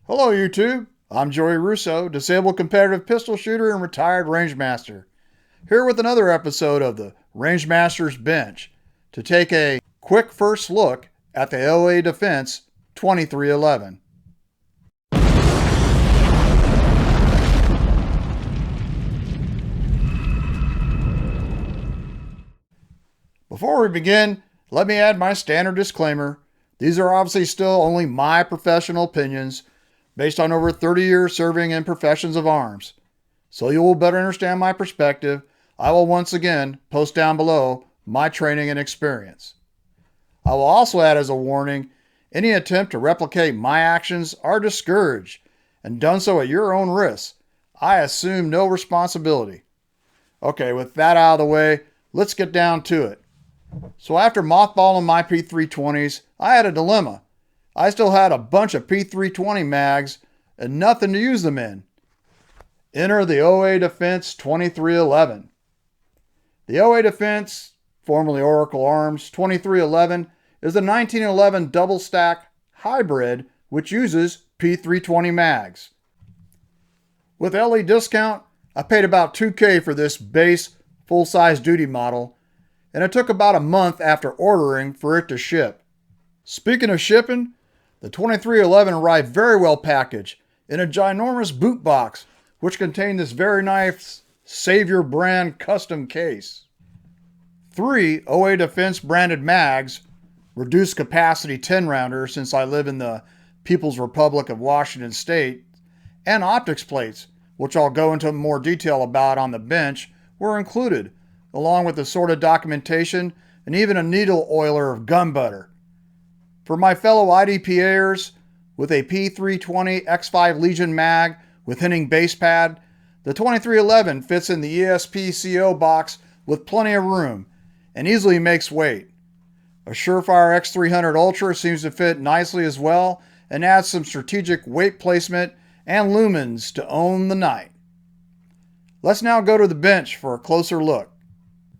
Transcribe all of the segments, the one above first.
Hello YouTube, I'm Joey Russo, disabled competitive pistol shooter and retired Rangemaster, here with another episode of the Rangemaster's Bench to take a quick first look at the OA Defense 2311. Before we begin, let me add my standard disclaimer. These are obviously still only my professional opinions based on over 30 years serving in professions of arms. So you will better understand my perspective, I will once again post down below my training and experience. I will also add as a warning, any attempt to replicate my actions are discouraged and done so at your own risk. I assume no responsibility. Okay, with that out of the way, let's get down to it. So after mothballing my P320s, I had a dilemma. I still had a bunch of P320 mags and nothing to use them in. Enter the OA Defense 2311. The OA Defense, formerly Oracle Arms 2311, is a 1911 double stack hybrid which uses P320 mags. With LE discount, I paid about $2,000 for this base full-size duty model, and it took about a month after ordering for it to ship. Speaking of shipping, the 2311 arrived very well packaged in a ginormous boot box, which contained this very nice Savior brand custom case. 3 OA Defense branded mags, reduced capacity 10 rounders since I live in the People's Republic of Washington State, and optics plates, which I'll go into more detail about on the bench, were included, along with assorted documentation and even a needle oiler of gun butter. For my fellow IDPAers, with a P320 X5 Legion mag with hinting base pad, the 2311 fits in the ESP CO box with plenty of room and easily makes weight. A Surefire X300 Ultra seems to fit nicely as well and adds some strategic weight placement and lumens to own the night. Let's now go to the bench for a closer look.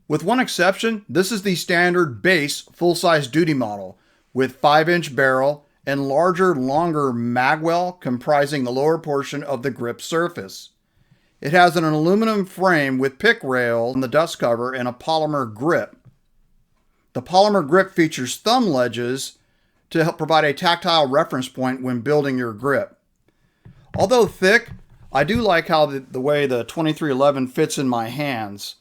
With one exception, this is the standard base full-size duty model with 5-inch barrel and larger, longer magwell comprising the lower portion of the grip surface. It has an aluminum frame with pick rail on the dust cover and a polymer grip. The polymer grip features thumb ledges to help provide a tactile reference point when building your grip. Although thick, I do like how the way the 2311 fits in my hands.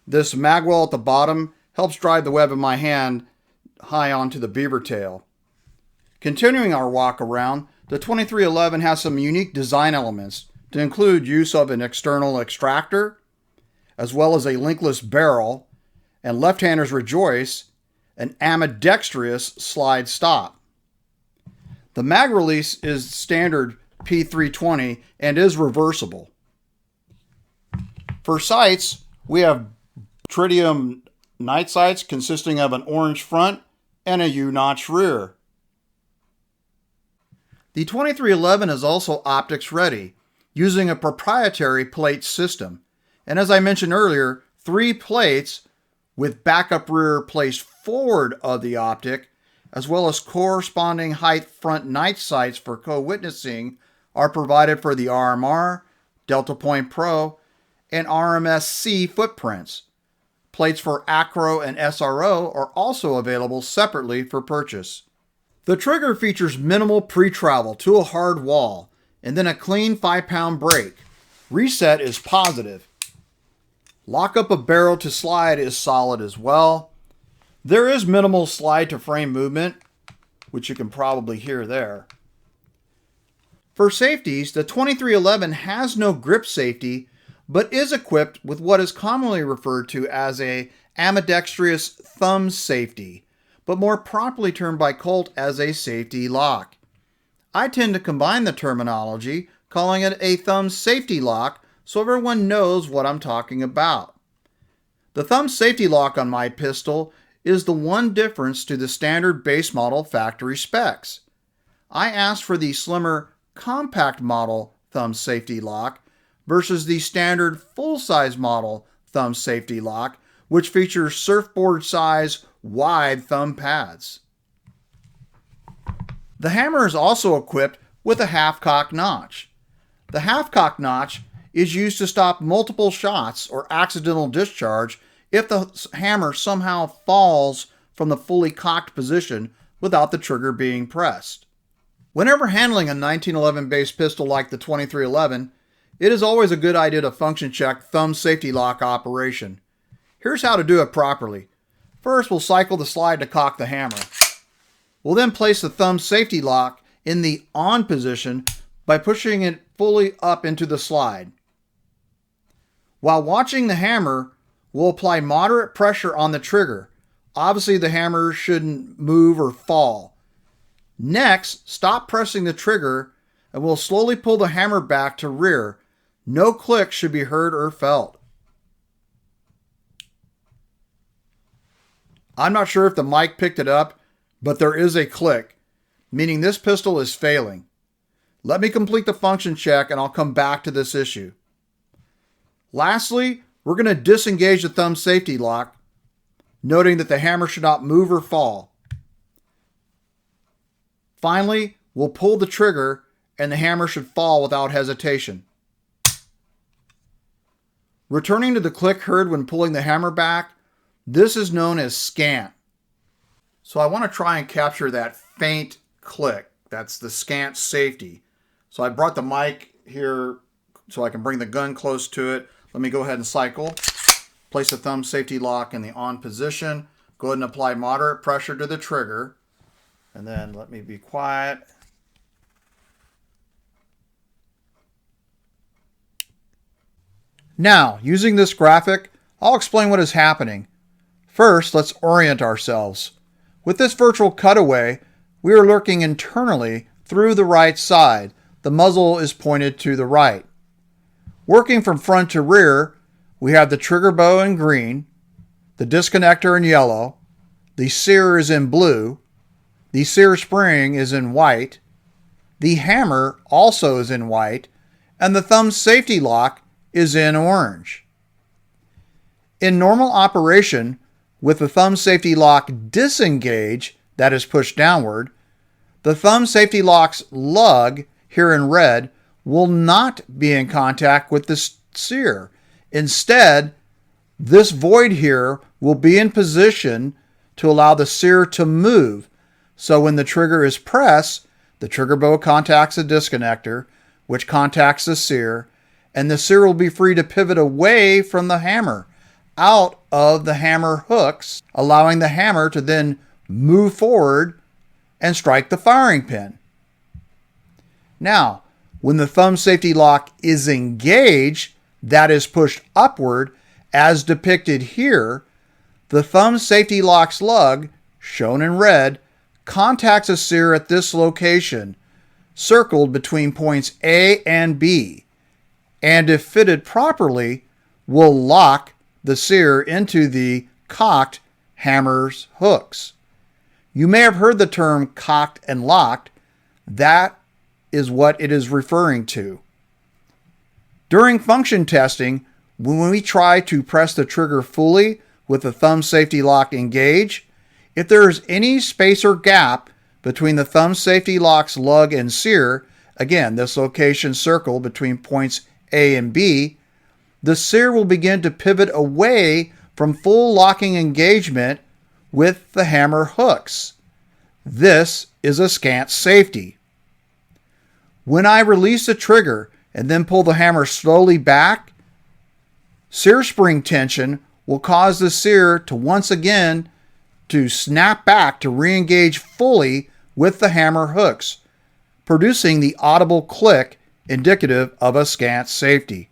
This magwell at the bottom helps drive the web of my hand high onto the beaver tail. Continuing our walk around, the 2311 has some unique design elements to include use of an external extractor, as well as a linkless barrel, and left-handers rejoice, an ambidextrous slide stop. The mag release is standard P320 and is reversible. For sights, we have tritium night sights consisting of an orange front and a U-notch rear. The 2311 is also optics ready, using a proprietary plate system. And as I mentioned earlier, 3 plates with backup rear placed forward of the optic, as well as corresponding height front night sights for co-witnessing, are provided for the RMR, Delta Point Pro, and RMS-C footprints. Plates for Acro and SRO are also available separately for purchase. The trigger features minimal pre-travel to a hard wall, and then a clean 5-pound brake. Reset is positive. Lockup of barrel to slide is solid as well. There is minimal slide to frame movement, which you can probably hear there. For safeties, the 2311 has no grip safety, but is equipped with what is commonly referred to as a ambidextrous thumb safety, but more properly termed by Colt as a safety lock. I tend to combine the terminology, calling it a thumb safety lock so everyone knows what I'm talking about. The thumb safety lock on my pistol is the one difference to the standard base model factory specs. I asked for the slimmer compact model thumb safety lock versus the standard full-size model thumb safety lock, which features surfboard size wide thumb pads. The hammer is also equipped with a half-cock notch. The half-cock notch is used to stop multiple shots or accidental discharge if the hammer somehow falls from the fully cocked position without the trigger being pressed. Whenever handling a 1911 based pistol like the 2311, it is always a good idea to function check thumb safety lock operation. Here's how to do it properly. First, we'll cycle the slide to cock the hammer. We'll then place the thumb safety lock in the on position by pushing it fully up into the slide. While watching the hammer, we'll apply moderate pressure on the trigger. Obviously, the hammer shouldn't move or fall. Next, stop pressing the trigger and we'll slowly pull the hammer back to rear. No click should be heard or felt. I'm not sure if the mic picked it up, but there is a click, meaning this pistol is failing. Let me complete the function check and I'll come back to this issue. Lastly, we're going to disengage the thumb safety lock, noting that the hammer should not move or fall. Finally, we'll pull the trigger and the hammer should fall without hesitation. Returning to the click heard when pulling the hammer back, this is known as scant. So I want to try and capture that faint click. That's the scant safety. So I brought the mic here so I can bring the gun close to it. Let me go ahead and cycle. Place the thumb safety lock in the on position. Go ahead and apply moderate pressure to the trigger. And then let me be quiet. Now, using this graphic, I'll explain what is happening. First, let's orient ourselves. With this virtual cutaway, we are lurking internally through the right side. The muzzle is pointed to the right. Working from front to rear, we have the trigger bow in green, the disconnector in yellow, the sear is in blue, the sear spring is in white, the hammer also is in white, and the thumb safety lock is in orange. In normal operation, with the thumb safety lock disengaged, that is pushed downward, the thumb safety lock's lug, here in red, will not be in contact with the sear. Instead, this void here will be in position to allow the sear to move. So when the trigger is pressed, the trigger bow contacts the disconnector, which contacts the sear, and the sear will be free to pivot away from the hammer, out of the hammer hooks, allowing the hammer to then move forward and strike the firing pin. Now, when the thumb safety lock is engaged, that is pushed upward, as depicted here, the thumb safety lock's lug, shown in red, contacts a sear at this location, circled between points A and B, and if fitted properly, will lock the sear into the cocked hammer's hooks. You may have heard the term cocked and locked. That is what it is referring to. During function testing, when we try to press the trigger fully with the thumb safety lock engaged, if there is any space or gap between the thumb safety lock's lug and sear, again, this location circled between points A and B, the sear will begin to pivot away from full locking engagement with the hammer hooks. This is a scant safety. When I release the trigger and then pull the hammer slowly back, sear spring tension will cause the sear to once again to snap back to re-engage fully with the hammer hooks, producing the audible click indicative of a scant safety.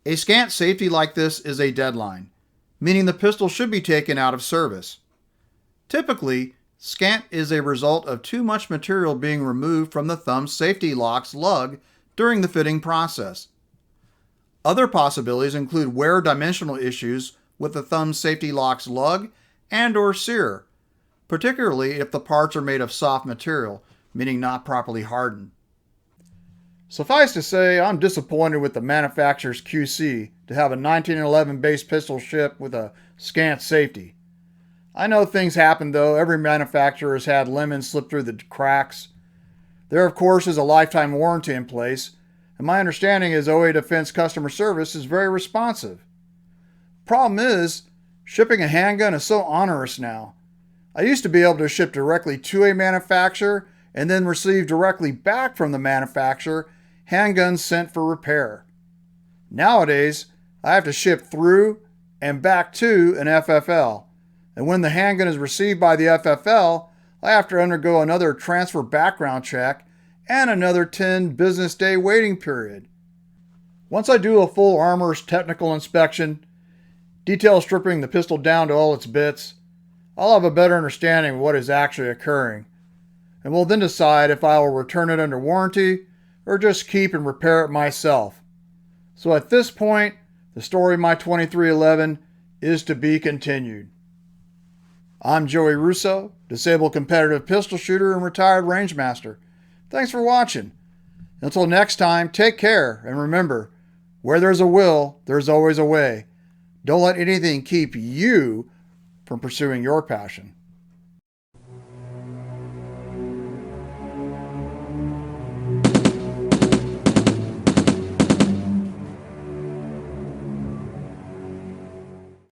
A scant safety like this is a deadline, meaning the pistol should be taken out of service. Typically, scant is a result of too much material being removed from the thumb safety lock's lug during the fitting process. Other possibilities include wear dimensional issues with the thumb safety lock's lug and or sear, particularly if the parts are made of soft material, meaning not properly hardened. Suffice to say, I'm disappointed with the manufacturer's QC to have a 1911 base pistol ship with a scant safety. I know things happen though. Every manufacturer has had lemons slip through the cracks. The There, of course, is a lifetime warranty in place, and my understanding is OA Defense customer service is very responsive. Problem is, shipping a handgun is so onerous now. I used to be able to ship directly to a manufacturer and then receive directly back from the manufacturer handguns sent for repair. Nowadays, I have to ship through and back to an FFL, and when the handgun is received by the FFL, I have to undergo another transfer background check and another 10 business day waiting period. Once I do a full armor's technical inspection, detail stripping the pistol down to all its bits, I'll have a better understanding of what is actually occurring, and will then decide if I will return it under warranty or just keep and repair it myself. So at this point, the story of my 2311 is to be continued. I'm Joey Russo, disabled competitive pistol shooter and retired Rangemaster. Thanks for watching. Until next time, take care, and remember, where there's a will, there's always a way. Don't let anything keep you from pursuing your passion.